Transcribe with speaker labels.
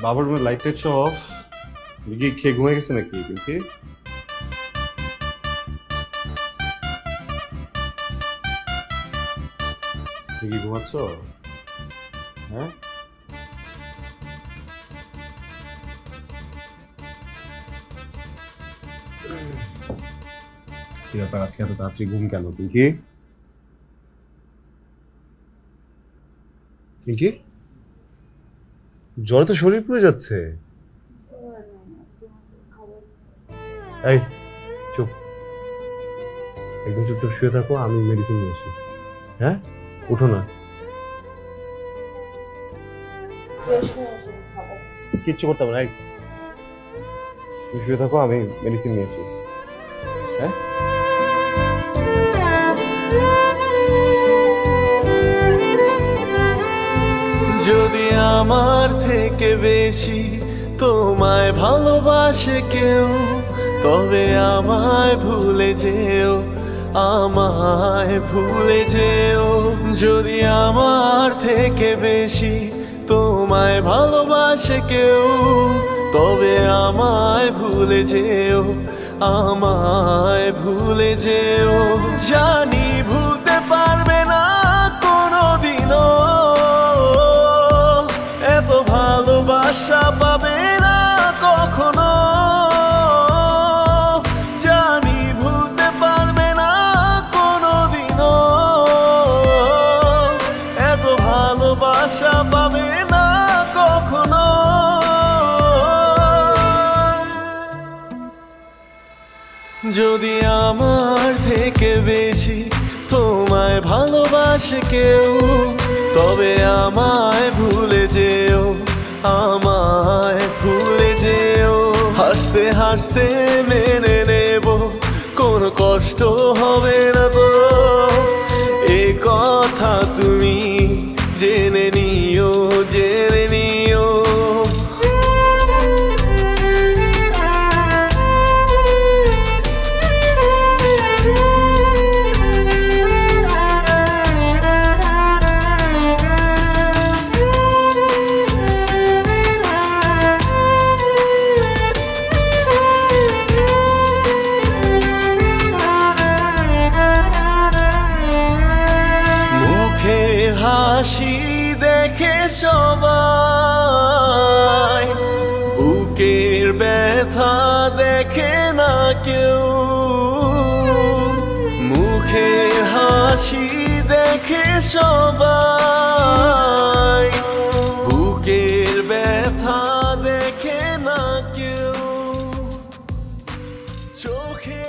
Speaker 1: বাবার রুমের light tight সব অফ। কি খেয়ে ঘুমিয়ে গেছে নাকি পিঙ্কি? কি ঘুমাচ্ছ? হ্যাঁ কি ব্যাপার, আজকে এত তাড়াতাড়ি ঘুম কেন পিঙ্কি? পিঙ্কি জ্বরে তো শরীর পুড়ে যাচ্ছে। এই চুপ, একদম চুপচাপ শুয়ে থাকো, আমি মেডিসিন নিয়ে আসি। হ্যাঁ উঠো না, কিচ্ছু করতে হবে না। তুমি শুয়ে থাকো, আমি মেডিসিন নিয়ে আসি। হ্যাঁ
Speaker 2: যদি আমার থেকে বেশি তোমায় ভালোবাসে কেউ, তবে আমায় ভুলে যেও, আমায় ভুলে যেও। যদি আমার থেকে বেশি তোমায় ভালোবাসে কেউ, তবে আমায় ভুলে যেও, আমায় ভুলে যেও। জানি ভুলতে পারবে না কোনোদিনও, এত ভালোবাসা পাবে না কখনো। জানি ভুলতে পারবে না কোনোদিনও, এত ভালোবাসা পাবে না কখনো। যদি আমার থেকে বেশি তোমায় ভালোবাসে কেউ, তবে আমায় ভুলে যেও, আমায় ভুলে যেও। হাসতে হাসতে মেনে নেব, কোনো কষ্ট হবে না তো, এ কথা তুমি জেনে নিও, জেনে নিও। হাসি দেখে সবাই, বুকের ব্যথা দেখে না কেউ। মুখের হাসি দেখে সবাই, বুকের ব্যথা দেখে না কেউ। চোখে